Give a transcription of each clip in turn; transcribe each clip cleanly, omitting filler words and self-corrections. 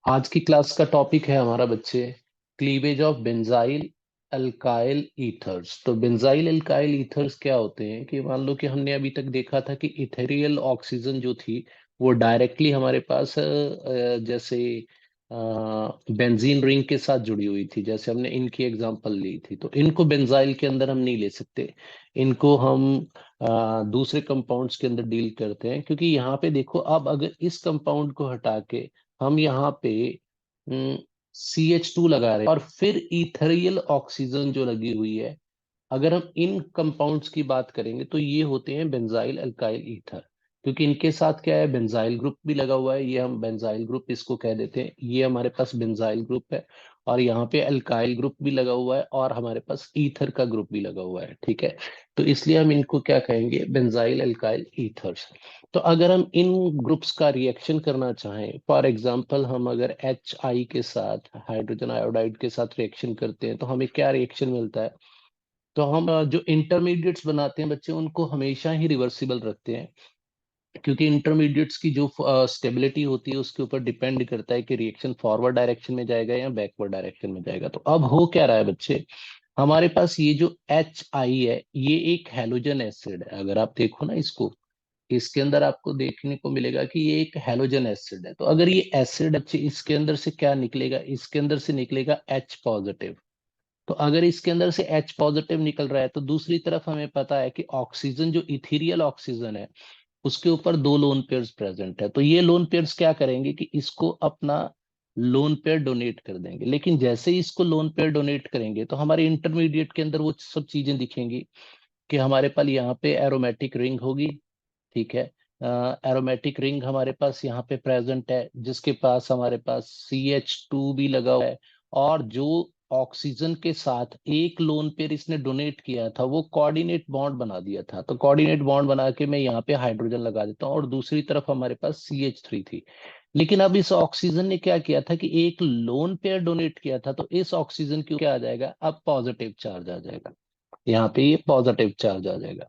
आज की क्लास का टॉपिक है हमारा बच्चे cleavage of benzyl alkyl ethers. तो बेंजाइल अल्काइल ईथर्स क्या होते हैं कि मान लो कि हमने अभी तक देखा था कि इथेरियल ऑक्सीजन जो थी वो डायरेक्टली हमारे पास जैसे बेंजीन रिंग के साथ जुड़ी हुई थी। जैसे हमने इनकी एग्जांपल ली थी, तो इनको बेंजाइल के अंदर हम नहीं ले सकते। इनको हम दूसरे कंपाउंड्स के अंदर डील करते हैं, क्योंकि यहाँ पे देखो, अब अगर इस कंपाउंड को हटा के हम यहाँ पे CH2 लगा रहे हैं और फिर इथेरियल ऑक्सीजन जो लगी हुई है, अगर हम इन कंपाउंड्स की बात करेंगे तो ये होते हैं बेंजाइल अल्काइल ईथर। क्योंकि इनके साथ क्या है, बेंजाइल ग्रुप भी लगा हुआ है, ये हम बेंजाइल ग्रुप इसको कह देते हैं। ये हमारे पास बेंजाइल ग्रुप है और यहाँ पे अल्काइल ग्रुप भी लगा हुआ है और हमारे पास ईथर का ग्रुप भी लगा हुआ है। ठीक है, तो इसलिए हम इनको क्या कहेंगे, बेंजाइल अल्काइल ईथर्स। तो अगर हम इन ग्रुप्स का रिएक्शन करना चाहें, फॉर एग्जांपल हम अगर HI के साथ हाइड्रोजन आयोडाइड के साथ रिएक्शन करते हैं तो हमें क्या रिएक्शन मिलता है। तो हम जो इंटरमीडिएट्स बनाते हैं बच्चे, उनको हमेशा ही रिवर्सिबल रखते हैं, क्योंकि इंटरमीडिएट्स की जो स्टेबिलिटी होती है उसके ऊपर डिपेंड करता है कि रिएक्शन फॉरवर्ड डायरेक्शन में जाएगा या बैकवर्ड डायरेक्शन में जाएगा। तो अब हो क्या रहा है बच्चे, हमारे पास ये जो HI है ये एक हैलोजन एसिड है। अगर आप देखो ना इसको, इसके अंदर आपको देखने को मिलेगा कि ये एक हैलोजन एसिड है। तो अगर ये एसिड अच्छे, इसके अंदर से क्या निकलेगा, इसके अंदर से निकलेगा H पॉजिटिव। तो अगर इसके अंदर से H पॉजिटिव निकल रहा है तो दूसरी तरफ हमें पता है कि ऑक्सीजन जो इथीरियल ऑक्सीजन है उसके ऊपर दो लोन पेयर्स प्रेजेंट है। तो ये लोन पेयर्स क्या करेंगे कि इसको अपना लोन पेयर डोनेट कर देंगे। लेकिन जैसे ही इसको लोन पेयर डोनेट करेंगे तो हमारे इंटरमीडिएट के अंदर वो सब चीजें दिखेंगी कि हमारे पास यहाँ पे एरोमेटिक रिंग होगी। ठीक है, एरोमेटिक रिंग हमारे पास यहाँ पे प्रेजेंट है, जिसके पास हमारे पास CH2 भी लगा हुआ है। और जो ऑक्सीजन के साथ एक लोन पेयर इसने डोनेट किया था वो कोऑर्डिनेट बॉन्ड बना दिया था। तो कोऑर्डिनेट बॉन्ड बना के मैं यहाँ पे हाइड्रोजन लगा देता हूँ और दूसरी तरफ हमारे पास CH3 थी। लेकिन अब इस ऑक्सीजन ने क्या किया था कि एक लोन पेयर डोनेट किया था, तो इस ऑक्सीजन की क्या आ जाएगा, अब पॉजिटिव चार्ज आ जाएगा। यहाँ पे ये पॉजिटिव चार्ज आ जाएगा।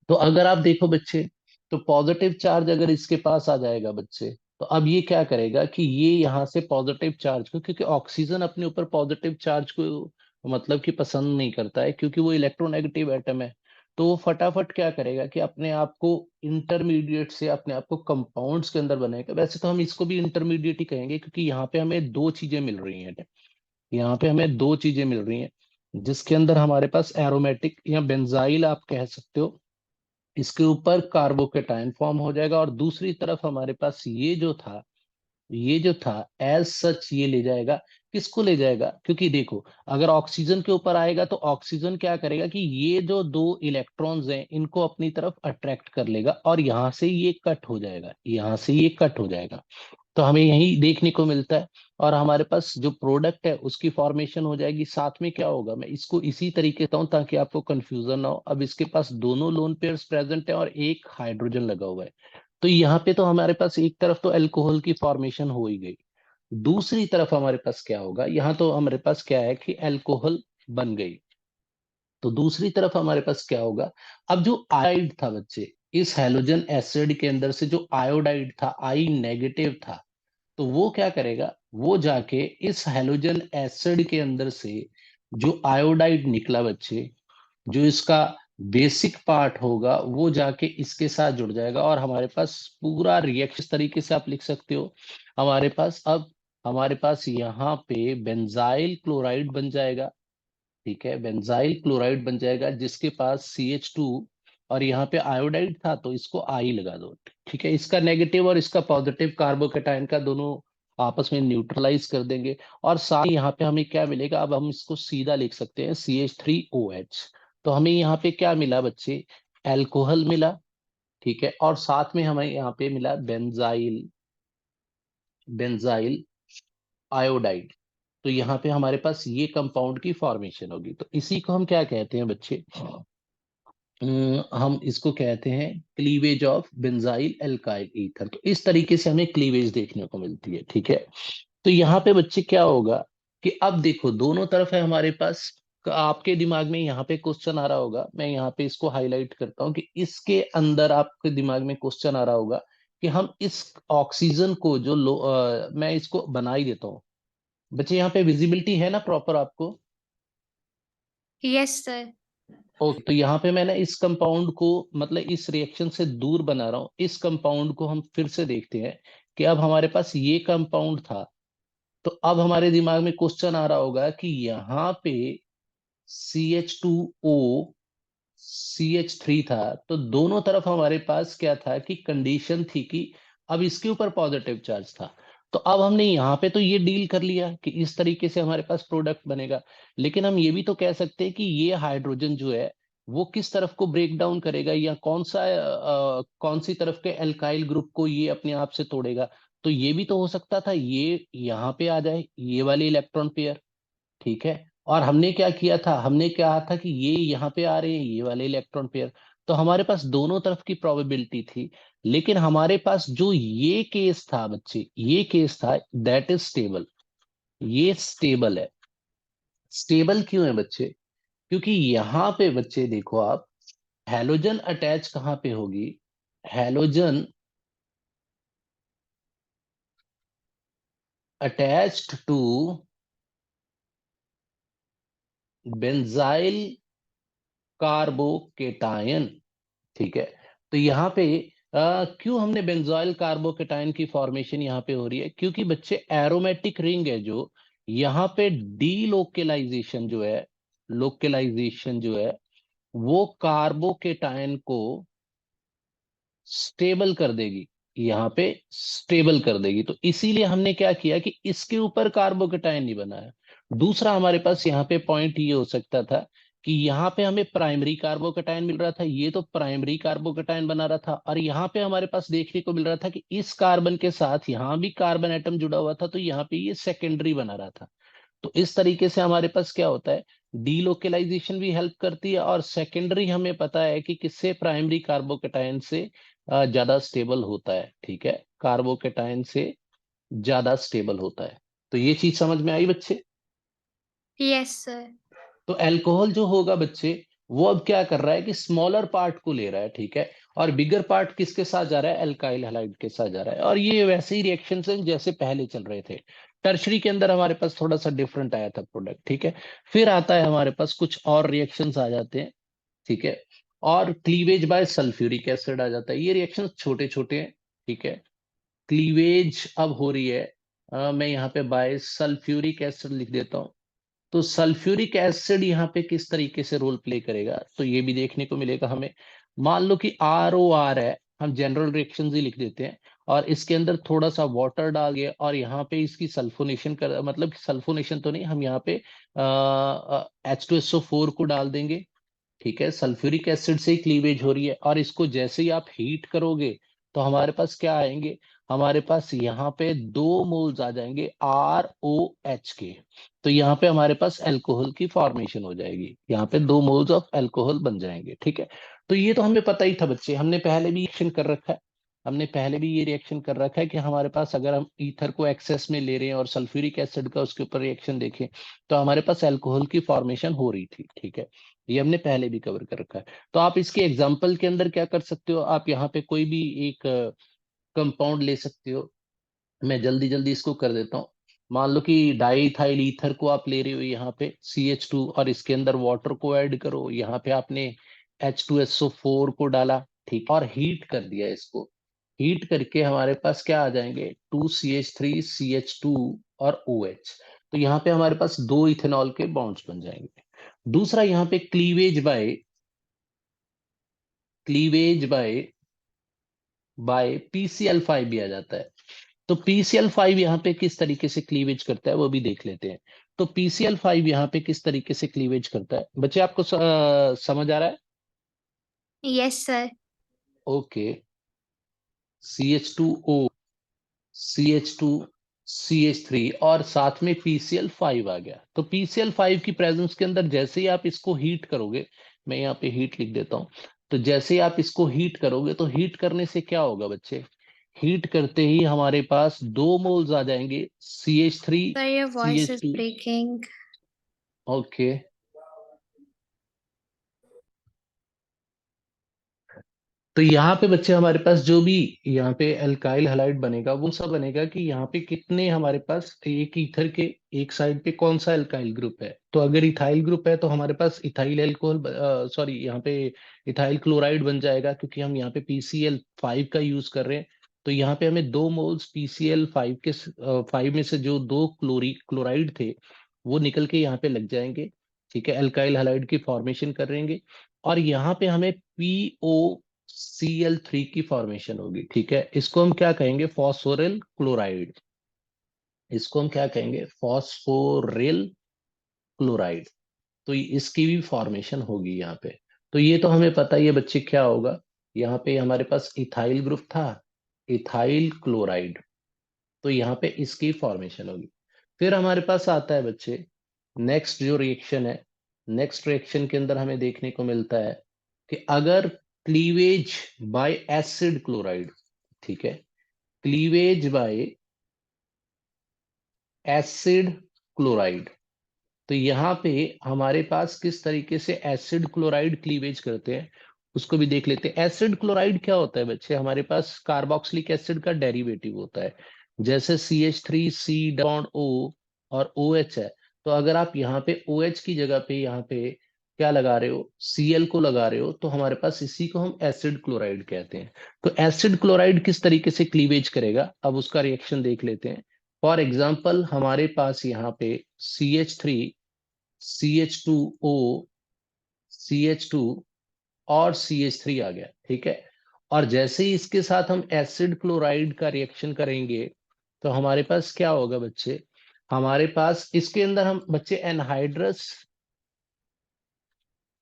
तो अगर आप देखो बच्चे, तो पॉजिटिव चार्ज अगर इसके पास आ जाएगा बच्चे, तो अब ये क्या करेगा कि ये यहाँ से पॉजिटिव चार्ज को, क्योंकि ऑक्सीजन अपने ऊपर पॉजिटिव चार्ज को मतलब कि पसंद नहीं करता है, क्योंकि वो इलेक्ट्रोनेगेटिव एटम है। तो वो फटाफट क्या करेगा कि अपने आप को इंटरमीडिएट से अपने आप को कंपाउंड्स के अंदर बनाएगा। वैसे तो हम इसको भी इंटरमीडिएट ही कहेंगे, क्योंकि यहाँ पे हमें दो चीजें मिल रही हैं। यहाँ पे हमें दो चीजें मिल रही हैं जिसके अंदर हमारे पास एरोमेटिक या बेंजाइल आप कह सकते हो, इसके ऊपर कार्बोकेटाइन फॉर्म हो जाएगा। और दूसरी तरफ हमारे पास ये जो था एज सच ये ले जाएगा, किसको ले जाएगा, क्योंकि देखो अगर ऑक्सीजन के ऊपर आएगा तो ऑक्सीजन क्या करेगा कि ये जो दो इलेक्ट्रॉन्स हैं इनको अपनी तरफ अट्रैक्ट कर लेगा और यहां से ये कट हो जाएगा, यहां से ये कट हो जाएगा। तो हमें यही देखने को मिलता है और हमारे पास जो प्रोडक्ट है उसकी फॉर्मेशन हो जाएगी। साथ में क्या होगा, मैं इसको इसी तरीके से हूं ताकि आपको कंफ्यूजन ना हो। अब इसके पास दोनों लोन पेयर्स प्रेजेंट है और एक हाइड्रोजन लगा हुआ है। तो यहाँ पे तो हमारे पास एक तरफ तो अल्कोहल की फॉर्मेशन हो ही गई, दूसरी तरफ हमारे पास क्या होगा, यहाँ तो हमारे पास क्या है कि अल्कोहल बन गई। तो दूसरी तरफ हमारे पास क्या होगा, अब जो आयोडाइड था बच्चे, इस हैलोजन एसिड के अंदर से जो आयोडाइड था, आई नेगेटिव था, तो वो क्या करेगा, वो जाके इस हैलोजन एसिड के अंदर से जो आयोडाइड निकला बच्चे, जो इसका बेसिक पार्ट होगा वो जाके इसके साथ जुड़ जाएगा और हमारे पास पूरा रिएक्शन, इस तरीके से आप लिख सकते हो। हमारे पास यहाँ पे बेंजाइल क्लोराइड बन जाएगा। ठीक है, बेंजाइल क्लोराइड बन जाएगा जिसके पास CH2 और यहाँ पे आयोडाइड था तो इसको आई लगा दो। ठीक है, इसका नेगेटिव और इसका पॉजिटिव कार्बोकेटाइन का दोनों आपस में न्यूट्रलाइज कर देंगे। और साथ ही यहाँ पे हमें क्या मिलेगा, अब हम इसको सीधा लिख सकते हैं CH3OH। तो हमें यहाँ पे क्या मिला बच्चे, एल्कोहल मिला। ठीक है, और साथ में हमें यहाँ पे मिला बेंजाइल बेंजाइल आयोडाइड। तो यहाँ पे हमारे पास ये कंपाउंड की फॉर्मेशन होगी। तो इसी को हम क्या कहते हैं बच्चे, हम इसको कहते हैं cleavage of benzyl alkyl ether. तो इस तरीके से हमें क्लीवेज देखने को मिलती है। ठीक है, तो यहाँ पे बच्चे क्या होगा कि अब देखो दोनों तरफ है हमारे पास। आपके दिमाग में यहाँ पे क्वेश्चन आ रहा होगा, मैं यहाँ पे इसको हाईलाइट करता हूँ कि इसके अंदर आपके दिमाग में क्वेश्चन आ रहा होगा कि हम इस ऑक्सीजन को जो मैं इसको बना ही देता हूँ बच्चे। यहाँ पे विजिबिलिटी है ना प्रॉपर आपको? Yes sir. ओके, तो यहाँ पे मैंने इस कंपाउंड को मतलब इस रिएक्शन से दूर बना रहा हूँ। इस कंपाउंड को हम फिर से देखते हैं कि अब हमारे पास ये कंपाउंड था, तो अब हमारे दिमाग में क्वेश्चन आ रहा होगा कि यहाँ पे CH2O CH3 था, तो दोनों तरफ हमारे पास क्या था कि कंडीशन थी कि अब इसके ऊपर पॉजिटिव चार्ज था। तो अब हमने यहाँ पे तो ये डील कर लिया कि इस तरीके से हमारे पास प्रोडक्ट बनेगा, लेकिन हम ये भी तो कह सकते हैं कि ये हाइड्रोजन जो है वो किस तरफ को ब्रेक डाउन करेगा, या कौन सी तरफ के एल्काइल ग्रुप को ये अपने आप से तोड़ेगा। तो ये भी तो हो सकता था ये यहाँ पे आ जाए, ये वाले इलेक्ट्रॉन पेयर, ठीक है। और हमने क्या किया था, हमने कहा था कि ये यहाँ पे आ रहे हैं ये वाले इलेक्ट्रॉन पेयर, तो हमारे पास दोनों तरफ की प्रोबेबिलिटी थी। लेकिन हमारे पास जो ये केस था बच्चे, ये केस था दैट इज स्टेबल। ये स्टेबल है। स्टेबल क्यों है बच्चे? क्योंकि यहाँ पे बच्चे देखो आप, हैलोजन अटैच कहाँ पे होगी? Halogen attached to benzyl carbocation, ठीक है। तो यहाँ पे क्यों हमने बेंजोइल कार्बोकेटायन की फॉर्मेशन यहाँ पे हो रही है? क्योंकि बच्चे एरोमेटिक रिंग है जो यहाँ पे डीलोकेलाइजेशन जो है, लोकेलाइजेशन जो है वो कार्बोकेटायन को स्टेबल कर देगी, यहाँ पे स्टेबल कर देगी। तो इसीलिए हमने क्या किया कि इसके ऊपर कार्बोकेटायन नहीं बनाया। दूसरा हमारे पास यहाँ पे पॉइंट ये हो सकता था कि यहाँ पे हमें प्राइमरी कार्बोकेटायन मिल रहा था, ये तो प्राइमरी कार्बोकेटायन बना रहा था, और यहाँ पे हमारे पास देखने को मिल रहा था कि इस कार्बन के साथ यहाँ भी कार्बन एटम जुड़ा हुआ था, तो यहाँ पे ये सेकेंडरी बना रहा था। तो इस तरीके से हमारे पास क्या होता है, डीलोकेलाइजेशन भी हेल्प करती है, और सेकेंडरी हमें पता है कि किससे, प्राइमरी कार्बोकेटायन से ज्यादा स्टेबल होता है, ठीक है, कार्बोकेटायन से ज्यादा स्टेबल होता है। तो ये चीज समझ में आई बच्चे? Yes sir. तो अल्कोहल जो होगा बच्चे, वो अब क्या कर रहा है कि स्मॉलर पार्ट को ले रहा है, ठीक है, और बिगर पार्ट किसके साथ जा रहा है? अल्काइल हैलाइड के साथ जा रहा है। और ये वैसे ही रिएक्शन हैं जैसे पहले चल रहे थे। टर्शरी के अंदर हमारे पास थोड़ा सा डिफरेंट आया था प्रोडक्ट, ठीक है। फिर आता है हमारे पास कुछ और रिएक्शंस आ जाते हैं, ठीक है, और क्लीवेज बाय सल्फ्यूरिक एसिड आ जाता है। ये रिएक्शन छोटे छोटे हैं, ठीक है। क्लीवेज अब हो रही है, मैं यहाँ पे बाय सल्फ्यूरिक एसिड लिख देता हूँ। तो सल्फ्यूरिक एसिड यहाँ पे किस तरीके से रोल प्ले करेगा, तो ये भी देखने को मिलेगा हमें। मान लो कि ROR है, हम जनरल रिएक्शन ही लिख देते हैं, और इसके अंदर थोड़ा सा वाटर डाल के, और यहाँ पे इसकी सल्फोनेशन कर, मतलब सल्फोनेशन तो नहीं, हम यहाँ पे H2SO4 को डाल देंगे, ठीक है। सल्फ्यूरिक एसिड से ही क्लीवेज हो रही है, और इसको जैसे ही आप हीट करोगे तो हमारे पास क्या आएंगे, हमारे पास यहाँ पे 2 मोल्स आ जाएंगे ROH के। तो यहाँ पे हमारे पास अल्कोहल की फॉर्मेशन हो जाएगी, यहाँ पे 2 मोल्स ऑफ अल्कोहल बन जाएंगे, ठीक है। तो ये तो हमें पता ही था बच्चे, हमने पहले भी रिएक्शन कर रखा है। हमने पहले भी ये रिएक्शन कर रखा है कि हमारे पास अगर हम ईथर को एक्सेस में ले रहे हैं और सल्फ्यूरिक एसिड का उसके ऊपर रिएक्शन देखें, तो हमारे पास अल्कोहल की फॉर्मेशन हो रही थी, ठीक है। ये हमने पहले भी कवर कर रखा है। तो आप इसके एग्जाम्पल के अंदर क्या कर सकते हो, आप यहाँ पे कोई भी एक कंपाउंड ले सकते हो। मैं जल्दी जल्दी इसको कर देता हूँ। मान लो कि डाईथाइल ईथर को आप ले रहे हो यहाँ पे CH2, और इसके अंदर वाटर को ऐड करो, यहाँ पे आपने H2SO4 को डाला, ठीक, और हीट कर दिया इसको। हीट करके हमारे पास क्या आ जाएंगे, 2CH3 CH2 और OH। तो यहाँ पे हमारे पास 2 इथेनॉल के बॉन्ड्स बन जाएंगे। दूसरा यहाँ पे क्लीवेज बाय PCl5 भी आ जाता है। तो PCl5 यहाँ पे किस तरीके से क्लीवेज करता है वो भी देख लेते हैं। तो PCl5 यहाँ पे किस तरीके से क्लीवेज करता है बच्चे, आपको समझ आ रहा है? Yes sir. Okay, CH2O CH2CH3 और साथ में PCl5 आ गया। तो PCl5 की प्रेजेंस के अंदर जैसे ही आप इसको हीट करोगे, मैं यहाँ पे हीट लिख देता हूँ। तो जैसे ही आप इसको हीट करोगे, तो हीट करने से क्या होगा बच्चे, हीट करते ही हमारे पास 2 मोल्स आ जाएंगे CH3 sir your voice is CH2। Breaking. Okay, तो यहाँ पे बच्चे हमारे पास जो भी यहाँ पे अल्काइल हैलाइड बनेगा वो सब बनेगा कि यहाँ पे कितने हमारे पास एक ईथर के एक साइड पे कौन सा अल्काइल ग्रुप है। तो अगर इथाइल ग्रुप है तो हमारे पास इथाइल अल्कोहल, सॉरी यहाँ पे इथाइल क्लोराइड बन जाएगा, क्योंकि हम यहाँ पे PCl5 का यूज कर रहे हैं। तो यहाँ पे हमें 2 मोल्स PCl5 के 5 में से जो 2 क्लोराइड थे वो निकल के यहाँ पे लग जाएंगे। ठीक है, अल्काइल हैलाइड की फॉर्मेशन करेंगे। और यहाँ पे हमें POCl3 की फॉर्मेशन होगी। ठीक है, इसको हम क्या कहेंगे, फॉस्फोरिल क्लोराइड। इसको हम क्या कहेंगे, फॉस्फोरिल क्लोराइड। तो इसकी भी फॉर्मेशन होगी यहाँ पे। तो ये तो हमें पता ही है बच्चे क्या होगा। यहाँ पे हमारे पास इथाइल ग्रुप था, इथाइल क्लोराइड। तो यहाँ पे इसकी फॉर्मेशन होगी। फिर हमारे पास आता है बच्चे नेक्स्ट जो रिएक्शन है। नेक्स्ट रिएक्शन के अंदर हमें देखने को मिलता है कि अगर क्लीवेज बाय एसिड क्लोराइड, ठीक है, क्लीवेज बाय एसिड क्लोराइड। तो यहाँ पे हमारे पास किस तरीके से एसिड क्लोराइड क्लीवेज करते हैं उसको भी देख लेते हैं। एसिड क्लोराइड क्या होता है बच्चे, हमारे पास कार्बोक्सिलिक एसिड का डेरिवेटिव होता है। जैसे CH3 बॉन्ड O और OH है। तो अगर आप यहाँ पे OH की जगह पे यहाँ पे क्या लगा रहे हो, Cl को लगा रहे हो, तो हमारे पास इसी को हम एसिड क्लोराइड कहते हैं। तो एसिड क्लोराइड किस तरीके से क्लीवेज करेगा, अब उसका रिएक्शन देख लेते हैं। फॉर एग्जाम्पल हमारे पास यहाँ पे CH3, CH2O, CH2 और CH3 आ गया। ठीक है, और जैसे ही इसके साथ हम एसिड क्लोराइड का रिएक्शन करेंगे तो हमारे पास क्या होगा बच्चे, हमारे पास इसके अंदर हम बच्चे एनहाइड्रस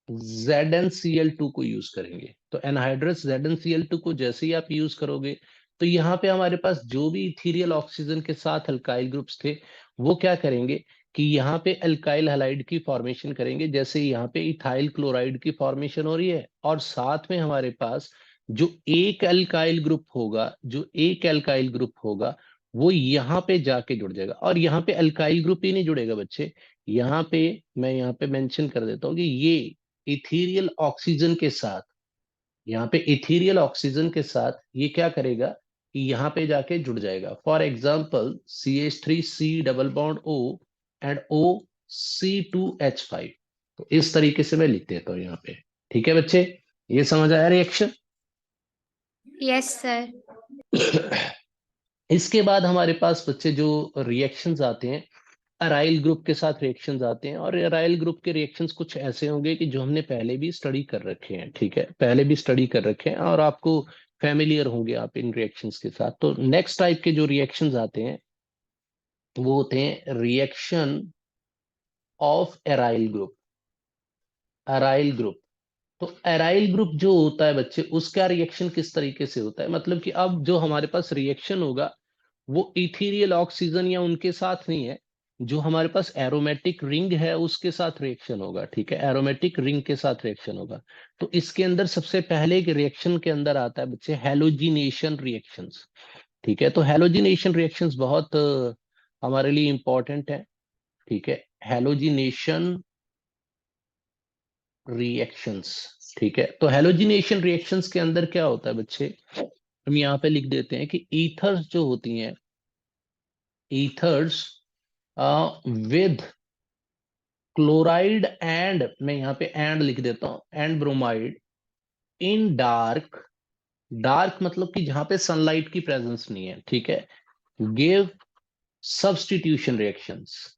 ZnCl2 को यूज करेंगे। तो एनहाइड्रस ZnCl2 को जैसे ही आप यूज करोगे तो यहाँ पे हमारे पास जो भी इथीरियल ऑक्सीजन के साथ अल्काइल ग्रुप्स थे वो क्या करेंगे कि यहाँ पे अल्काइल हैलाइड की फॉर्मेशन करेंगे। जैसे यहाँ पे इथाइल क्लोराइड की फॉर्मेशन हो रही है और साथ में हमारे पास जो एक अल्काइल ग्रुप होगा, जो एक अल्काइल ग्रुप होगा वो यहाँ पे जाके जुड़ जाएगा। और यहाँ पे अल्काइल ग्रुप ही नहीं जुड़ेगा बच्चे, यहाँ पे मैं यहाँ पे मेंशन कर देता हूँ कि ये इथीरियल ऑक्सीजन के साथ, यहाँ पे इथीरियल ऑक्सीजन के साथ ये क्या करेगा कि यहाँ पे जाके जुड़ जाएगा। For example CH3 double bond O and OC2H5। तो इस तरीके से मैं लिख देता हूँ यहाँ पे। ठीक है बच्चे, ये समझ आया रिएक्शन। Yes sir. इसके बाद हमारे पास बच्चे जो रिएक्शंस आते हैं, अराइल ग्रुप के साथ रिएक्शंस आते हैं। और अराइल ग्रुप के रिएक्शंस कुछ ऐसे होंगे कि जो हमने पहले भी स्टडी कर रखे हैं। ठीक है, पहले भी स्टडी कर रखे हैं और आपको फेमिलियर होंगे आप इन रिएक्शंस के साथ। तो नेक्स्ट टाइप के जो रिएक्शंस आते हैं वो होते हैं reaction of aryl group. Aryl group, तो एराइल ग्रुप जो होता है बच्चे उसका रिएक्शन किस तरीके से होता है, मतलब कि अब जो हमारे पास रिएक्शन होगा वो इथीरियल ऑक्सीजन या उनके साथ नहीं है, जो हमारे पास एरोमेटिक रिंग है उसके साथ रिएक्शन होगा। ठीक है, एरोमेटिक रिंग के साथ रिएक्शन होगा। तो इसके अंदर सबसे पहले एक रिएक्शन के अंदर आता है बच्चे हेलोजिनेशन रिएक्शंस। ठीक है, तो हेलोजिनेशन रिएक्शंस बहुत हमारे लिए इंपॉर्टेंट है। ठीक है, हेलोजिनेशन रिएक्शंस। ठीक है, तो हेलोजिनेशन रिएक्शंस के अंदर क्या होता है बच्चे, हम यहाँ पे लिख देते हैं कि ईथर्स जो होती हैं, ईथर्स विद क्लोराइड एंड, मैं यहाँ पे एंड लिख देता हूँ, and bromide in dark, dark मतलब कि जहां पे सनलाइट की प्रेजेंस नहीं है। ठीक है, give substitution reactions,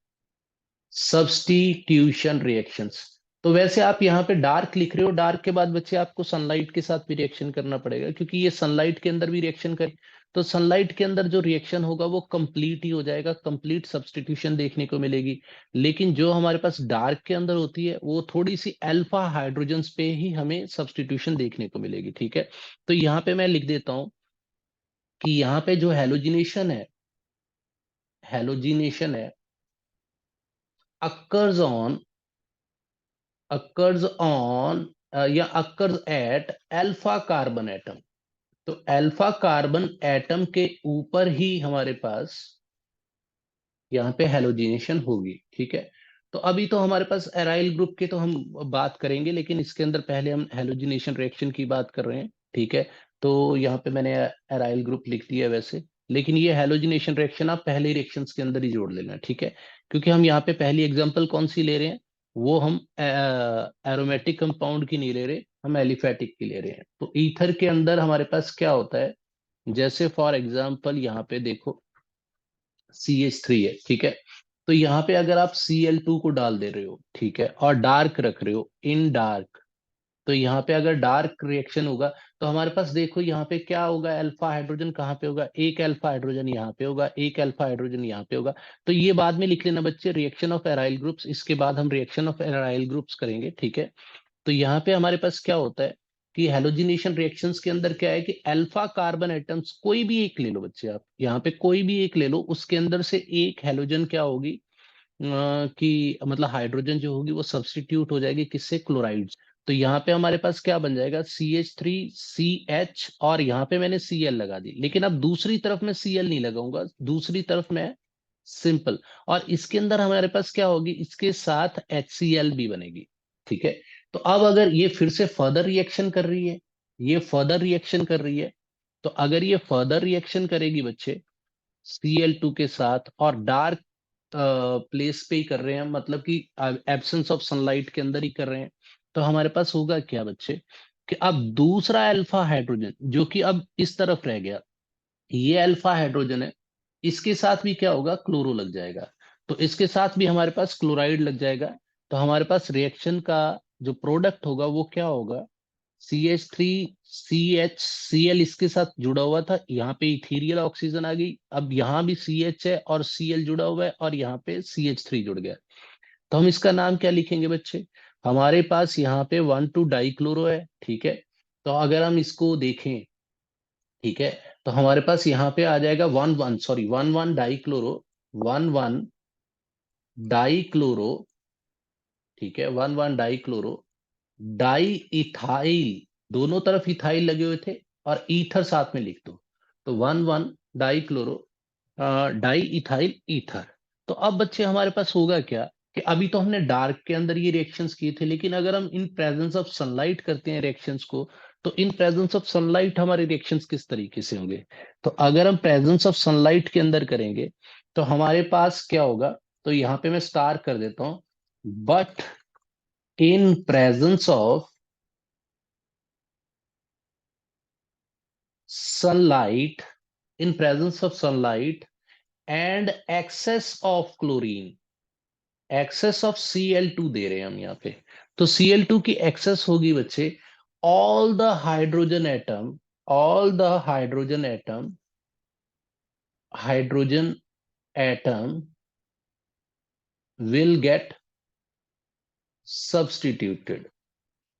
substitution reactions. तो वैसे आप यहाँ पे डार्क लिख रहे हो, डार्क के बाद बच्चे आपको सनलाइट के साथ भी रिएक्शन करना पड़ेगा, क्योंकि ये सनलाइट के अंदर भी रिएक्शन करे। तो सनलाइट के अंदर जो रिएक्शन होगा वो कंप्लीट ही हो जाएगा, कंप्लीट सब्स्टिट्यूशन देखने को मिलेगी। लेकिन जो हमारे पास डार्क के अंदर होती है वो थोड़ी सी अल्फा हाइड्रोजन्स पे ही हमें सब्स्टिट्यूशन देखने को मिलेगी। ठीक है, तो यहाँ पे मैं लिख देता हूँ कि यहाँ पे जो हेलोजिनेशन है, हेलोजिनेशन है अक्कर्स ऑन, occurs on या occurs at alpha carbon atom. तो अल्फा कार्बन एटम के ऊपर ही हमारे पास यहाँ पे हेलोजिनेशन होगी। ठीक है, तो अभी तो हमारे पास एराइल ग्रुप के तो हम बात करेंगे, लेकिन इसके अंदर पहले हम हेलोजिनेशन रिएक्शन की बात कर रहे हैं। ठीक है। तो यहाँ पे मैंने एराइल ग्रुप लिख दिया है वैसे, लेकिन ये हैलोजिनेशन रिएक्शन आप पहले रिएक्शंस के अंदर ही जोड़ लेना, ठीक है। क्योंकि हम यहाँ पे पहली एग्जांपल कौन सी ले रहे हैं, वो हम एरोमेटिक कंपाउंड की नहीं ले रहे, हम एलिफेटिक की ले रहे हैं। तो ईथर के अंदर हमारे पास क्या होता है, जैसे फॉर एग्जाम्पल यहाँ पे देखो CH3 है, ठीक है। तो यहाँ पे अगर आप Cl2 को डाल दे रहे हो, ठीक है, और डार्क रख रहे हो, इन डार्क, तो यहाँ पे अगर डार्क रिएक्शन होगा तो हमारे पास देखो यहाँ पे क्या होगा, अल्फा हाइड्रोजन कहाँ पे होगा, एक अल्फा हाइड्रोजन यहाँ पे होगा, एक अल्फा हाइड्रोजन यहाँ पे होगा। तो ये बाद में लिख लेना बच्चे, रिएक्शन ऑफ एराइल ग्रुप्स, इसके बाद हम रिएक्शन ऑफ एराइल ग्रुप्स करेंगे, ठीक है। तो यहाँ पे हमारे पास क्या होता है कि हेलोजिनेशन रिएक्शंस के अंदर क्या है कि अल्फा कार्बन एटम्स कोई भी एक ले लो बच्चे, आप यहाँ पे कोई भी एक ले लो, उसके अंदर से एक हेलोजन क्या होगी, कि मतलब हाइड्रोजन जो होगी वो सब्स्टिट्यूट हो जाएगी किससे, क्लोराइड। तो यहाँ पे हमारे पास क्या बन जाएगा, CH3CH, और यहाँ पे मैंने Cl लगा दी, लेकिन अब दूसरी तरफ मैं Cl नहीं लगाऊंगा, दूसरी तरफ मैं सिंपल। और इसके अंदर हमारे पास क्या होगी, इसके साथ HCl भी बनेगी, ठीक है। तो अब अगर ये फिर से फर्दर रिएक्शन कर रही है, ये फर्दर रिएक्शन कर रही है, तो अगर ये फर्दर रिएक्शन करेगी बच्चे Cl2 के साथ, और डार्क प्लेस पे ही कर रहे हैं, मतलब कि एब्सेंस ऑफ सनलाइट के अंदर ही कर रहे हैं, तो हमारे पास होगा क्या बच्चे, कि अब दूसरा अल्फा हाइड्रोजन जो कि अब इस तरफ रह गया, ये अल्फा हाइड्रोजन है, इसके साथ भी क्या होगा, क्लोरो लग जाएगा। तो इसके साथ भी हमारे पास क्लोराइड लग जाएगा। तो हमारे पास रिएक्शन का जो प्रोडक्ट होगा वो क्या होगा, CH3CH Cl इसके साथ जुड़ा हुआ था, यहाँ पे इथीरियल ऑक्सीजन आ गई, अब यहाँ भी CH है और Cl जुड़ा हुआ है, और यहाँ पे CH3 जुड़ गया। तो हम इसका नाम क्या लिखेंगे बच्चे, हमारे पास यहाँ पे 1,2 डाइक्लोरो है, ठीक है। तो अगर हम इसको देखें, ठीक है, तो हमारे पास यहाँ पे आ जाएगा 1,1 डाइक्लोरो, 1,1 डाइक्लोरो, ठीक है, 1,1 डाइक्लोरो, डाई इथाइल, दोनों तरफ इथाइल लगे हुए थे, और ईथर साथ में लिख दो। तो 1,1 डाइक्लोरो, डाई इथाइल ईथर। तो अब बच्चे हमारे पास होगा क्या, कि अभी तो हमने डार्क के अंदर ये रिएक्शंस किए थे, लेकिन अगर हम इन प्रेजेंस ऑफ सनलाइट करते हैं रिएक्शंस को, तो इन प्रेजेंस ऑफ सनलाइट हमारे रिएक्शंस किस तरीके से होंगे। तो अगर हम प्रेजेंस ऑफ सनलाइट के अंदर करेंगे तो हमारे पास क्या होगा, तो यहाँ पे मैं स्टार कर देता हूं, but in presence of sunlight, in presence of sunlight and excess of chlorine, excess of Cl2 दे रहे हैं हम यहाँ पे, तो Cl2 की excess होगी बच्चे, all the hydrogen atom, all the hydrogen atom will get substituted।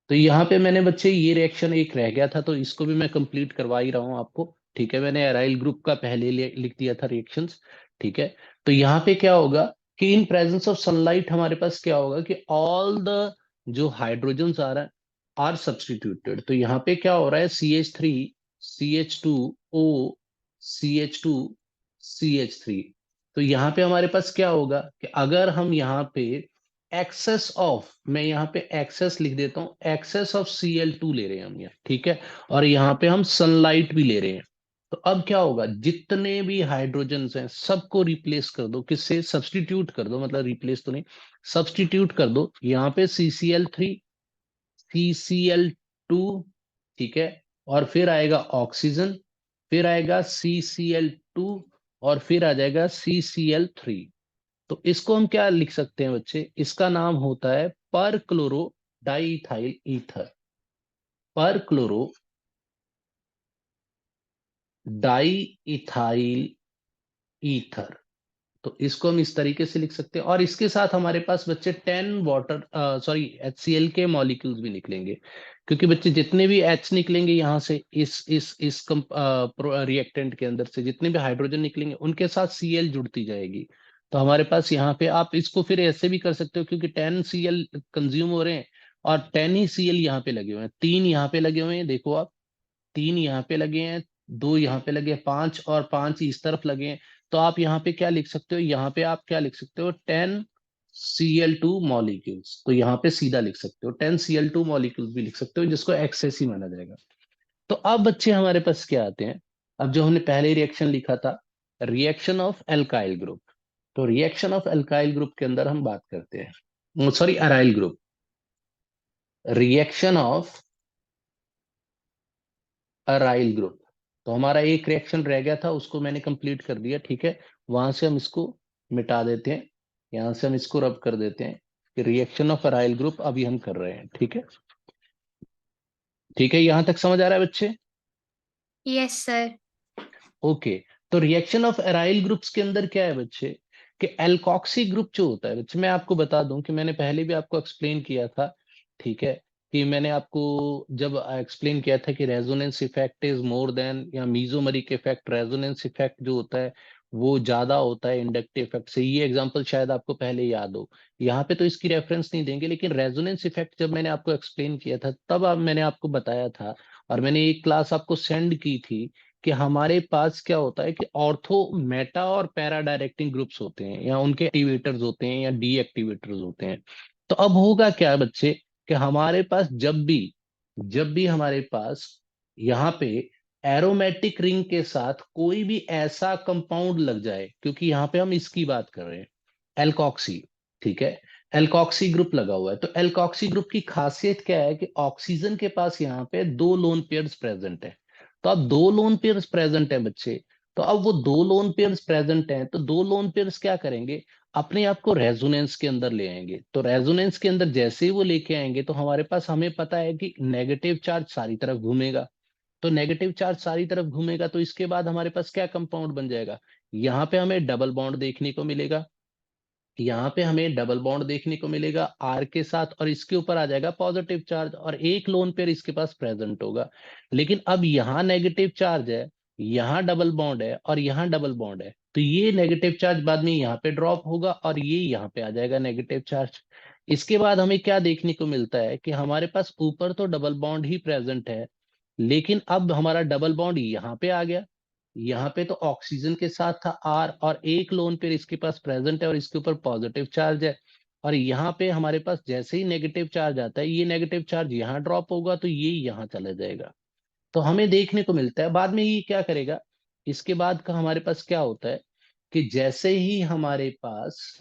तो यहाँ पे मैंने बच्चे ये रिएक्शन एक रह गया था, तो इसको भी मैं कंप्लीट करवा ही रहा हूँ आपको, ठीक है। मैंने एराइल ग्रुप का पहले लिख दिया था रिएक्शंस, ठीक है। तो यहाँ पे क्या होगा कि इन प्रेजेंस ऑफ सनलाइट हमारे पास क्या होगा कि ऑल द जो हाइड्रोजन आ रहा है आर सब्सटीट्यूटेड। तो यहाँ पे क्या हो रहा है, CH3 CH2O CH2CH3। तो यहाँ पे हमारे पास क्या होगा कि अगर हम यहाँ पे एक्सेस ऑफ, मैं यहाँ पे एक्सेस लिख देता हूँ, एक्सेस ऑफ Cl2 ले रहे हैं हम यहाँ, ठीक है, और यहाँ पे हम सनलाइट भी ले रहे हैं। तो अब क्या होगा, जितने भी हाइड्रोजन्स हैं सबको रिप्लेस कर दो, किससे, सब्सटीट्यूट कर दो, मतलब रिप्लेस तो नहीं, सब्सटीट्यूट कर दो। यहाँ पे CCl3 CCl2, ठीक है, और फिर आएगा ऑक्सीजन, फिर आएगा CCl2, और फिर आ जाएगा CCl3। तो इसको हम क्या लिख सकते हैं बच्चे, इसका नाम होता है पर क्लोरो डाइथाइल ईथर, पर क्लोरो डाई इथाइल ईथर। तो इसको हम इस तरीके से लिख सकते हैं, और इसके साथ हमारे पास बच्चे 10 वाटर सॉरी HCl के मॉलिक्यूल्स भी निकलेंगे, क्योंकि बच्चे जितने भी H निकलेंगे यहाँ से इस रिएक्टेंट के अंदर से जितने भी हाइड्रोजन निकलेंगे उनके साथ Cl जुड़ती जाएगी। तो हमारे पास यहाँ पे आप इसको फिर ऐसे भी कर सकते हो, क्योंकि 10 Cl कंज्यूम हो रहे हैं, और 10 ही Cl यहाँ पे लगे हुए हैं, 3 यहाँ पे लगे हुए हैं, देखो आप, 3 यहाँ पे लगे हैं, 2 यहाँ पे लगे हैं, 5 और 5 इस तरफ लगे हैं। तो आप यहाँ पे क्या लिख सकते हो, यहाँ पे आप क्या लिख सकते हो, 10 Cl2 मॉलिक्यूल्स। तो यहाँ पे सीधा लिख सकते हो 10 Cl2 मॉलिक्यूल्स भी लिख सकते हो, जिसको एक्सेस ही माना जाएगा। तो अब बच्चे हमारे पास क्या आते हैं, अब जो हमने पहले रिएक्शन लिखा था, रिएक्शन ऑफ एल्काइल ग्रुप। तो रिएक्शन ऑफ एल्काइल ग्रुप के अंदर हम बात करते हैं, sorry aryl group, reaction of aryl group. तो हमारा एक रिएक्शन रह गया था, उसको मैंने कंप्लीट कर दिया, ठीक है। वहां से हम इसको मिटा देते हैं, यहां से हम इसको रब कर देते हैं कि रिएक्शन ऑफ अराइल ग्रुप अभी हम कर रहे हैं, ठीक है। ठीक है, यहां तक समझ आ रहा है बच्चे? Yes sir. ओके। तो रिएक्शन ऑफ एराइल ग्रुप्स के अंदर क्या है बच्चे, कि एल्कोक्सी ग्रुप जो होता है बच्चे, मैं आपको बता दूं कि मैंने पहले भी आपको एक्सप्लेन किया था, ठीक है, कि मैंने आपको जब एक्सप्लेन किया था कि resonance effect is more than, या मीजोमरिक इफेक्ट, रेजोनेंस इफेक्ट जो होता है वो ज्यादा होता है इंडक्टिव इफेक्ट से। ये एग्जांपल शायद आपको पहले याद हो, यहाँ पे तो इसकी रेफरेंस नहीं देंगे, लेकिन रेजोनेंस इफेक्ट जब मैंने आपको एक्सप्लेन किया था तब मैंने आपको बताया था, और मैंने एक क्लास आपको सेंड की थी, कि हमारे पास क्या होता है कि ऑर्थो, मेटा और पैरा डायरेक्टिंग ग्रुप्स होते हैं, या उनके एक्टिवेटर्स होते हैं या डीएक्टिवेटर्स होते हैं। तो अब होगा क्या बच्चे, कि हमारे पास जब भी हमारे पास यहाँ पे एरोमेटिक रिंग के साथ कोई भी ऐसा कंपाउंड लग जाए, क्योंकि यहाँ पे हम इसकी बात कर रहे हैं, एल्कोक्सी, ठीक है, एल्कोक्सी ग्रुप लगा हुआ है। तो एल्कोक्सी ग्रुप की खासियत क्या है, कि ऑक्सीजन के पास यहाँ पे दो लोन पेयर्स प्रेजेंट है। तो अब दो लोन पेयर्स प्रेजेंट है बच्चे, तो अब वो दो लोन पेयर्स प्रेजेंट हैं, तो दो लोन पेयर्स क्या करेंगे, अपने आप को रेजोनेंस के अंदर ले आएंगे। तो रेजोनेंस के अंदर जैसे ही वो लेके आएंगे, तो हमारे पास, हमें पता है कि नेगेटिव चार्ज सारी तरफ घूमेगा। तो नेगेटिव चार्ज सारी तरफ घूमेगा, तो इसके बाद हमारे पास क्या कंपाउंड बन जाएगा, यहाँ पे हमें डबल बॉन्ड देखने को मिलेगा, यहाँ पे हमें डबल बॉन्ड देखने को मिलेगा आर के साथ, और इसके ऊपर आ जाएगा पॉजिटिव चार्ज, और एक लोन पेयर इसके पास प्रेजेंट होगा। लेकिन अब यहाँ नेगेटिव चार्ज है, यहाँ डबल बॉन्ड है, और यहाँ डबल बॉन्ड है, तो ये नेगेटिव चार्ज बाद में यहाँ पे ड्रॉप होगा, और ये यहाँ पे आ जाएगा नेगेटिव चार्ज। इसके बाद हमें क्या देखने को मिलता है, कि हमारे पास ऊपर तो डबल बॉन्ड ही प्रेजेंट है, लेकिन अब हमारा डबल बॉन्ड यहाँ पे आ गया। यहाँ पे तो ऑक्सीजन के साथ था आर, और एक लोन पेयर इसके पास प्रेजेंट है, और इसके ऊपर पॉजिटिव चार्ज है। और यहाँ पे हमारे पास जैसे ही नेगेटिव चार्ज आता है, ये नेगेटिव चार्ज यहाँ ड्रॉप होगा, तो ये यहाँ चला जाएगा। तो हमें देखने को मिलता है बाद में ये क्या करेगा, इसके बाद का हमारे पास क्या होता है, कि जैसे ही हमारे पास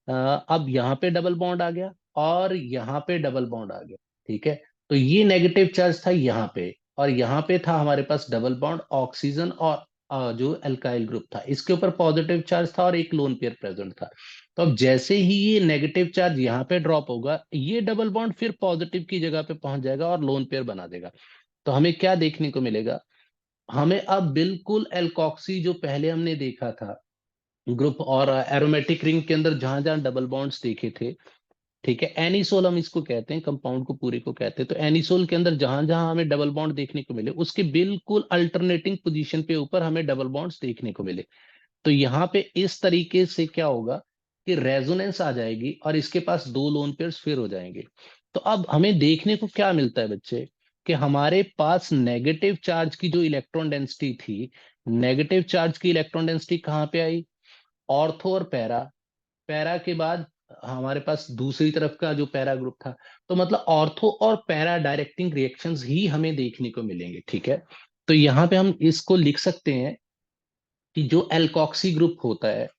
अब यहाँ पे डबल बॉन्ड आ गया, और यहाँ पे डबल बॉन्ड आ गया, ठीक है। तो ये नेगेटिव चार्ज था यहाँ पे, और यहाँ पे था हमारे पास डबल बॉन्ड ऑक्सीजन, और जो अल्काइल ग्रुप था इसके ऊपर पॉजिटिव चार्ज था, और एक लोन पेयर प्रेजेंट था। तो अब जैसे ही ये नेगेटिव चार्ज यहाँ पे ड्रॉप होगा, ये डबल बॉन्ड फिर पॉजिटिव की जगह पे पहुंच जाएगा और लोन पेयर बना देगा। तो हमें क्या देखने को मिलेगा, हमें अब बिल्कुल एल्कोक्सी जो पहले हमने देखा था ग्रुप, और एरोमेटिक रिंग के अंदर जहां जहां डबल बॉन्ड्स देखे थे, ठीक है, एनिसोल हम इसको कहते हैं, कंपाउंड को पूरे को कहते हैं। तो एनिसोल के अंदर जहां जहां हमें डबल बॉन्ड देखने को मिले, उसके बिल्कुल अल्टरनेटिंग पोजीशन पे ऊपर हमें डबल बॉन्ड्स देखने को मिले। तो यहाँ पे इस तरीके से क्या होगा, कि रेजोनेंस आ जाएगी, और इसके पास दो लोन पेयर्स फिर हो जाएंगे। तो अब हमें देखने को क्या मिलता है बच्चे, कि हमारे पास नेगेटिव चार्ज की जो इलेक्ट्रॉन डेंसिटी थी, नेगेटिव चार्ज की इलेक्ट्रॉन डेंसिटी कहाँ पे आई, ऑर्थो और पैरा, पैरा के बाद हमारे पास दूसरी तरफ का जो पैरा ग्रुप था। तो मतलब ऑर्थो और पैरा डायरेक्टिंग रिएक्शंस ही हमें देखने को मिलेंगे, ठीक है। तो यहाँ पे हम इसको लिख सकते हैं, कि जो एल्कोक्सी ग्रुप होता है,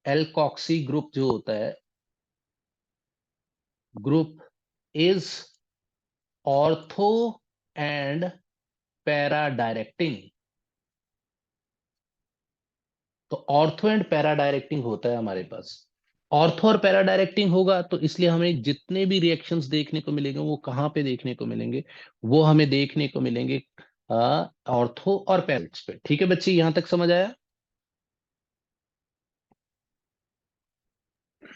एल्कोक्सी ग्रुप जो होता है, group is ortho and para directing. तो ऑर्थो एंड पैरा डायरेक्टिंग होता है हमारे पास। ऑर्थो और पैरा डायरेक्टिंग होगा, तो इसलिए हमें जितने भी रिएक्शंस देखने को मिलेंगे वो कहाँ पे देखने को मिलेंगे, वो हमें देखने को मिलेंगे ऑर्थो और पैरा पे। ठीक है बच्चे, यहां तक समझ आया?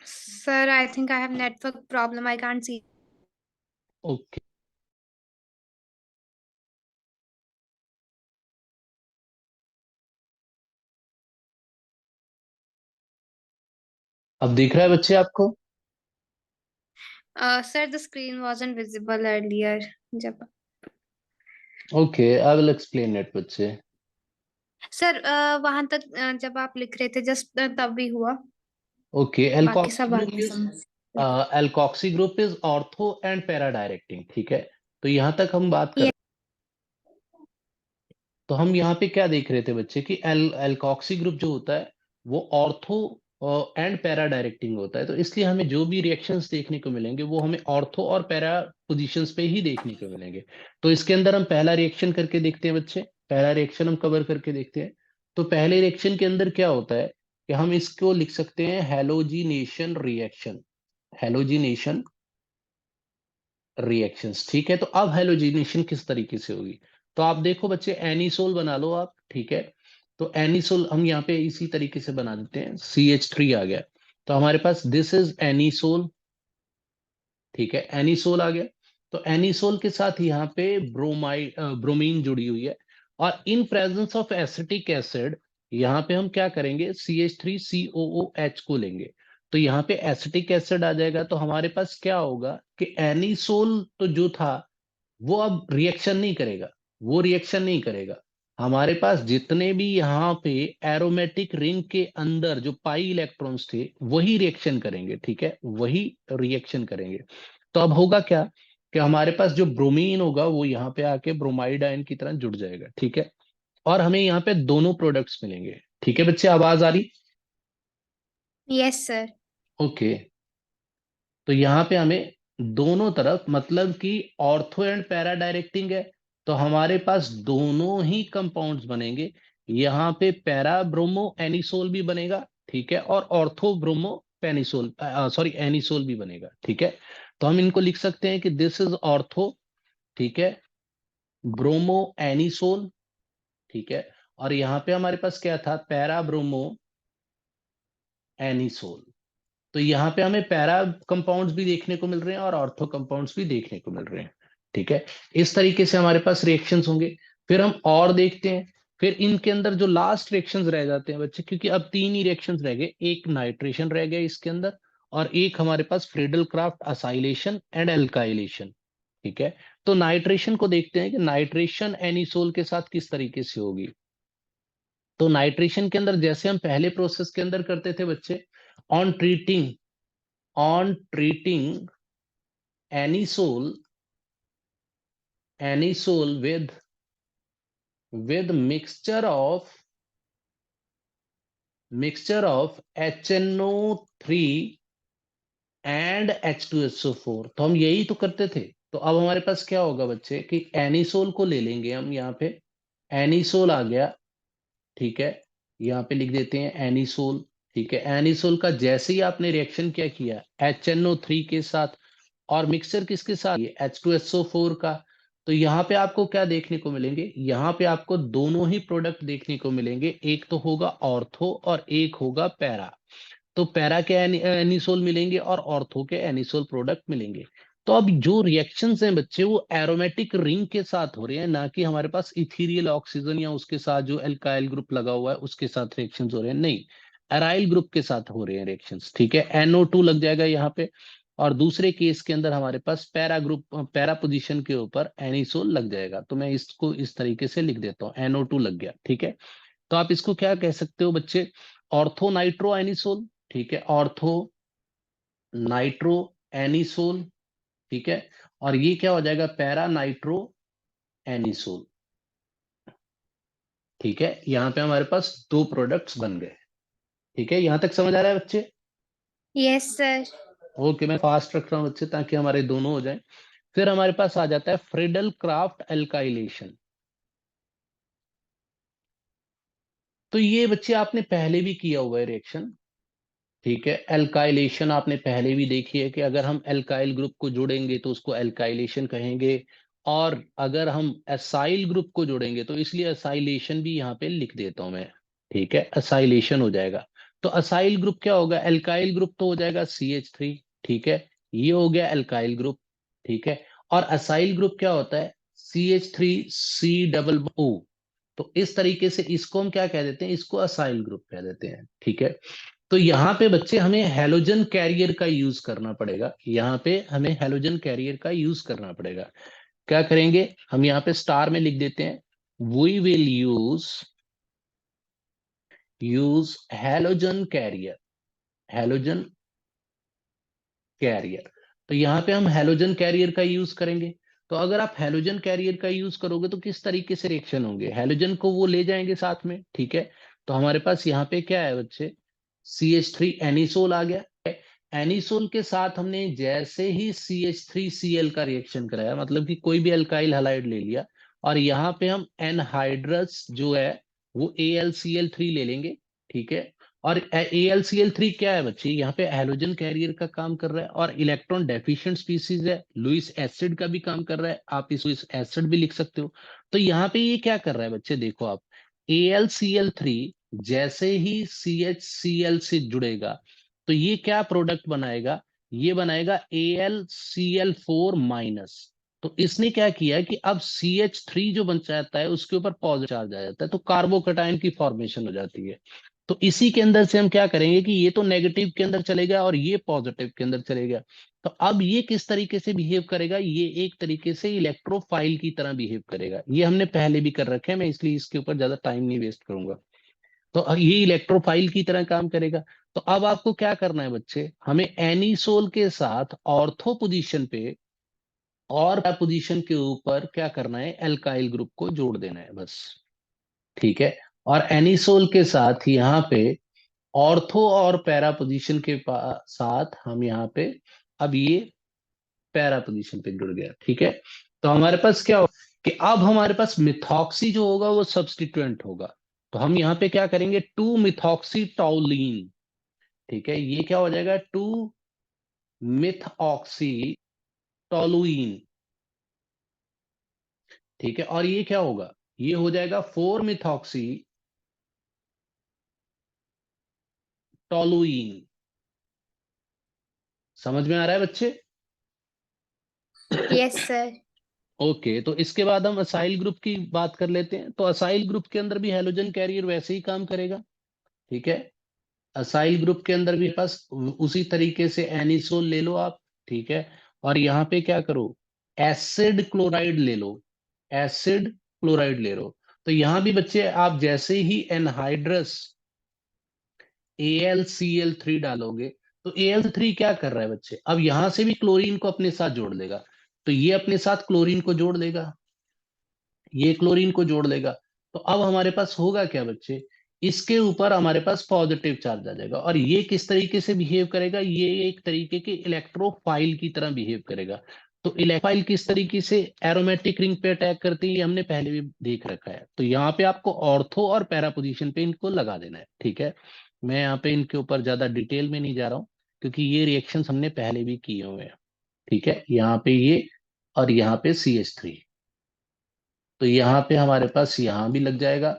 Sir, I think I have network problem. I can't see. Okay. अब दिख रहा है बच्चे आपको? Sir, the screen wasn't visible earlier. जब okay, I will explain it बच्चे। सर वहां तक जब आप लिख रहे थे जस्ट तब भी हुआ। ओके, बाकी एल्कोक्सी सब ग्रुप आगे इज समझ। Alkoxy group is ortho and para directing, ठीक है। तो यहां तक हम बात कर, तो हम यहाँ पे क्या देख रहे थे बच्चे कि एल्कॉक्सी ग्रुप जो होता है वो ऑर्थो एंड पैरा डायरेक्टिंग होता है, तो इसलिए हमें जो भी रिएक्शंस देखने को मिलेंगे वो हमें ऑर्थो और पैरा पोजीशंस पे ही देखने को मिलेंगे। तो इसके अंदर हम पहला रिएक्शन करके देखते हैं बच्चे, पहला रिएक्शन हम कवर करके देखते हैं। तो पहले रिएक्शन के अंदर क्या होता है कि हम इसको लिख सकते हैं हैलोजिनेशन रिएक्शन, हैलोजिनेशन रिएक्शंस। ठीक है, तो अब हैलोजिनेशन किस तरीके से होगी, तो आप देखो बच्चे एनिसोल बना लो आप। ठीक है, तो एनिसोल हम यहाँ पे इसी तरीके से बना देते हैं, CH3 आ गया, तो हमारे पास दिस इज एनिसोल। ठीक है, एनिसोल आ गया, तो एनिसोल के साथ यहाँ पे ब्रोमाइड ब्रोमीन जुड़ी हुई है, और in presence of acetic acid यहाँ पे हम क्या करेंगे, CH3COOH को लेंगे, तो यहाँ पे एसिटिक एसिड आ जाएगा। तो हमारे पास क्या होगा कि एनिसोल तो जो था वो अब रिएक्शन नहीं करेगा, वो रिएक्शन नहीं करेगा। हमारे पास जितने भी यहाँ पे एरोमेटिक रिंग के अंदर जो पाई इलेक्ट्रॉन्स थे वही रिएक्शन करेंगे। ठीक है, वही रिएक्शन करेंगे। तो अब होगा क्या कि हमारे पास जो ब्रोमीन होगा वो यहाँ पे आके ब्रोमाइड आयन की तरह जुड़ जाएगा। ठीक है, और हमें यहाँ पे दोनों प्रोडक्ट्स मिलेंगे। ठीक है बच्चे, आवाज आ रही? Yes sir. ओके, तो यहाँ पे हमें दोनों तरफ मतलब कि ऑर्थो एंड पैरा डायरेक्टिंग है, तो हमारे पास दोनों ही कंपाउंड्स बनेंगे। यहाँ पे पैरा ब्रोमो एनिसोल भी बनेगा, ठीक है, और ऑर्थो ब्रोमो पेनिसोल, सॉरी एनिसोल भी बनेगा। ठीक है, तो हम इनको लिख सकते हैं कि दिस इज ऑर्थो, ठीक है, ब्रोमो एनिसोल। ठीक है, और यहाँ पे हमारे पास क्या था, पैरा ब्रोमो एनिसोल। तो यहाँ पे हमें पैरा कंपाउंड्स भी देखने को मिल रहे हैं और ऑर्थो कंपाउंड्स भी देखने को मिल रहे हैं। ठीक है, इस तरीके से हमारे पास रिएक्शंस होंगे। फिर हम और देखते हैं, फिर इनके अंदर जो लास्ट रिएक्शंस रह जाते हैं बच्चे, क्योंकि अब तीन ही रिएक्शंस रह गए, एक नाइट्रेशन रह गया इसके अंदर, और एक हमारे पास Friedel Crafts acylation and alkylation. ठीक है, तो नाइट्रेशन को देखते हैं कि नाइट्रेशन एनिसोल के साथ किस तरीके से होगी। तो नाइट्रेशन के अंदर जैसे हम पहले प्रोसेस के अंदर करते थे बच्चे, on treating on treating anisole anisole with mixture of HNO3 and H2SO4, तो हम यही तो करते थे। तो अब हमारे पास क्या होगा बच्चे कि एनिसोल को ले लेंगे हम, यहाँ पे एनिसोल आ गया। ठीक है, यहाँ पे लिख देते हैं एनिसोल। ठीक है, एनिसोल का जैसे ही आपने रिएक्शन क्या किया HNO3 के साथ, और मिक्सचर किसके साथ, ये H2SO4 का, तो यहाँ पे आपको क्या देखने को मिलेंगे, यहाँ पे आपको दोनों ही प्रोडक्ट देखने को मिलेंगे, एक तो होगा ऑर्थो और एक होगा पैरा। तो पैरा के एनिसोल मिलेंगे और ऑर्थो के एनिसोल प्रोडक्ट मिलेंगे। तो अब जो रिएक्शंस हैं बच्चे वो एरोमेटिक रिंग के साथ हो रहे हैं, ना कि हमारे पास इथीरियल ऑक्सीजन या उसके साथ जो एल्काइल ग्रुप लगा हुआ है उसके साथ रिएक्शंस हो रहे हैं, नहीं, एराइल ग्रुप के साथ हो रहे हैं रिएक्शंस। ठीक है, NO2 लग जाएगा यहाँ पे, और दूसरे केस के अंदर हमारे पास पैरा ग्रुप, पैरा पोजीशन के ऊपर एनिसोल लग जाएगा। तो मैं इसको इस तरीके से लिख देता हूँ, NO2 लग गया। ठीक है, तो आप इसको क्या कह सकते हो बच्चे, ऑर्थो नाइट्रो एनिसोल। ठीक है, ऑर्थो नाइट्रो एनिसोल। ठीक है, और ये क्या हो जाएगा, पैरा नाइट्रो एनिसोल। ठीक है, यहाँ पे हमारे पास दो प्रोडक्ट्स बन गए। ठीक है, यहां तक समझ आ रहा है बच्चे? Yes sir. ओके, मैं फास्ट रख रहा हूँ बच्चे ताकि हमारे दोनों हो जाए। फिर हमारे पास आ जाता है फ्रीडल क्राफ्ट एल्काइलेशन। तो ये बच्चे आपने पहले भी किया हुआ है रिएक्शन। ठीक है, एल्काइलेशन आपने पहले भी देखी है कि अगर हम एल्काइल ग्रुप को जोड़ेंगे तो उसको एल्काइलेशन कहेंगे, और अगर हम एसाइल ग्रुप को जोड़ेंगे तो इसलिए असाइलेशन भी यहाँ पे लिख देता हूं मैं। ठीक है, असाइलेशन हो जाएगा। तो असाइल ग्रुप क्या होगा, एल्काइल ग्रुप तो हो जाएगा CH3। ठीक है, ये हो गया एल्काइल ग्रुप। ठीक है, और असाइल ग्रुप क्या होता है, CH3C O। तो इस तरीके से इसको हम क्या कह देते हैं, इसको असाइल ग्रुप कह देते हैं। ठीक है, तो यहाँ पे बच्चे हमें हेलोजन कैरियर का यूज करना पड़ेगा, यहाँ पे हमें हेलोजन कैरियर का यूज करना पड़ेगा। क्या करेंगे, हम यहाँ पे स्टार में लिख देते हैं, we will use halogen carrier, halogen carrier. तो यहाँ पे हम हेलोजन कैरियर का यूज करेंगे। तो अगर आप हैलोजन कैरियर का यूज करोगे तो किस तरीके से रिएक्शन होंगे, हैलोजन को वो ले जाएंगे साथ में, ठीक है। तो हमारे पास यहाँ पे क्या है बच्चे, CH3 एनिसोल आ गया। एनिसोल के साथ हमने जैसे ही CH3Cl का रिएक्शन कराया, मतलब कि कोई भी अल्काइल हैलाइड ले लिया, और यहाँ पे हम एनहाइड्रस जो है वो AlCl3 ले लेंगे, ठीक है। और AlCl3 क्या है बच्चे, यहाँ पे हैलोजन कैरियर का काम कर रहा है और इलेक्ट्रॉन डेफिशिएंट स्पीसीज है, लुईस एसिड का भी काम कर रहा है, आप इस लुईस एसिड भी लिख सकते हो। तो यहाँ पे ये क्या कर रहा है बच्चे, देखो आप, AlCl3 जैसे ही CHCl से जुड़ेगा तो ये क्या प्रोडक्ट बनाएगा, ये बनाएगा AlCl4 माइनस। तो इसने क्या किया कि अब CH3 जो बन जाता है उसके ऊपर पॉजिटिव चार्ज आ जाता है, तो कार्बोकैटायन की फॉर्मेशन हो जाती है। तो इसी के अंदर से हम क्या करेंगे कि ये तो नेगेटिव के अंदर चलेगा और ये पॉजिटिव के अंदर चलेगा। तो अब ये किस तरीके से बिहेव करेगा, ये एक तरीके से इलेक्ट्रोफाइल की तरह बिहेव करेगा। ये हमने पहले भी कर रखे हैं, मैं इसलिए इसके ऊपर ज्यादा टाइम नहीं वेस्ट करूंगा। तो अब ये इलेक्ट्रोफाइल की तरह काम करेगा। तो अब आपको क्या करना है बच्चे, हमें एनिसोल के साथ ऑर्थो पोजीशन पे और पोजीशन के ऊपर क्या करना है, एल्काइल ग्रुप को जोड़ देना है बस, ठीक है। और एनिसोल के साथ यहाँ पे ऑर्थो और पैरा पोजीशन के साथ हम यहाँ पे, अब ये पैरा पोजीशन पे जुड़ गया, ठीक है। तो हमारे पास क्या हो कि अब हमारे पास मिथॉक्सी जो होगा वो सब्स्टिट्यूएंट होगा। तो हम यहाँ पे क्या करेंगे, 2 मिथॉक्सी टॉलीन, ठीक है, ये क्या हो जाएगा, 2 मिथऑक्सी टॉलुइन, ठीक है। और ये क्या होगा, ये हो जाएगा 4 मिथॉक्सी टॉलुइन। समझ में आ रहा है बच्चे? Yes sir. ओके, तो इसके बाद हम असाइल ग्रुप की बात कर लेते हैं। तो असाइल ग्रुप के अंदर भी हैलोजन कैरियर वैसे ही काम करेगा, ठीक है। असाइल ग्रुप के अंदर भी पास उसी तरीके से एनिसोल ले लो आप, ठीक है। और यहाँ पे क्या करो, एसिड क्लोराइड ले लो, एसिड क्लोराइड ले लो। तो यहाँ भी बच्चे आप जैसे ही एनहाइड्रस AlCl3 डालोगे, तो Al3 क्या कर रहा है बच्चे, अब यहां से भी क्लोरीन को अपने साथ जोड़ लेगा। तो ये अपने साथ क्लोरीन को जोड़ लेगा, ये क्लोरीन को जोड़ लेगा। तो अब हमारे पास होगा क्या बच्चे, इसके ऊपर हमारे पास पॉजिटिव चार्ज आ जाएगा। और ये किस तरीके से बिहेव करेगा, ये एक तरीके के इलेक्ट्रोफाइल की तरह बिहेव करेगा। तो इलेक्ट्रोफाइल किस तरीके से एरोमेटिक रिंग पे अटैक करती है, ये हमने पहले भी देख रखा है। तो यहाँ पे आपको ऑर्थो और पैरा पोजीशन पे इनको लगा देना है, ठीक है। मैं यहाँ पे इनके ऊपर ज्यादा डिटेल में नहीं जा रहा हूँ, क्योंकि ये रिएक्शंस हमने पहले भी किए हुए हैं, ठीक है। यहाँ पे ये और यहाँ पे CH3, तो यहाँ पे हमारे पास यहाँ भी लग जाएगा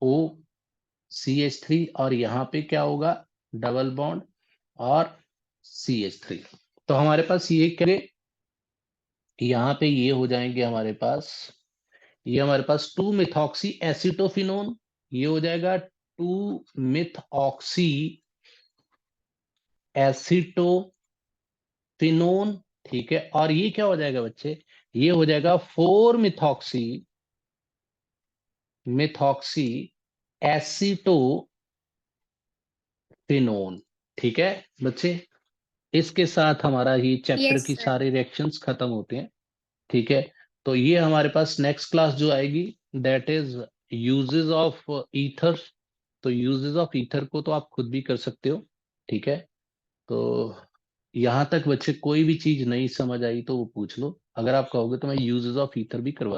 OCH3, और यहाँ पे क्या होगा, डबल बॉन्ड और CH3। तो हमारे पास ये करे, यहाँ पे ये हो जाएंगे हमारे पास, ये हमारे पास 2 मिथॉक्सी एसिटोफिनोन, ये हो जाएगा 2 मिथऑक्सी एसिटोफिनोन, ठीक है। और ये क्या हो जाएगा बच्चे, ये हो जाएगा 4 मिथॉक्सी मिथॉक्सी एसिटोफिनोन, ठीक है बच्चे। इसके साथ हमारा ये चैप्टर यस की सर। सारे रिएक्शंस खत्म होते हैं, ठीक है। तो ये हमारे पास नेक्स्ट क्लास जो आएगी, that is uses of ether. तो यूजेस ऑफ ईथर को तो आप खुद भी कर सकते हो, ठीक है। तो यहाँ तक बच्चे कोई भी चीज नहीं समझ आई तो वो पूछ लो, अगर आप कहोगे तो मैं यूजेस ऑफ ईथर भी करवा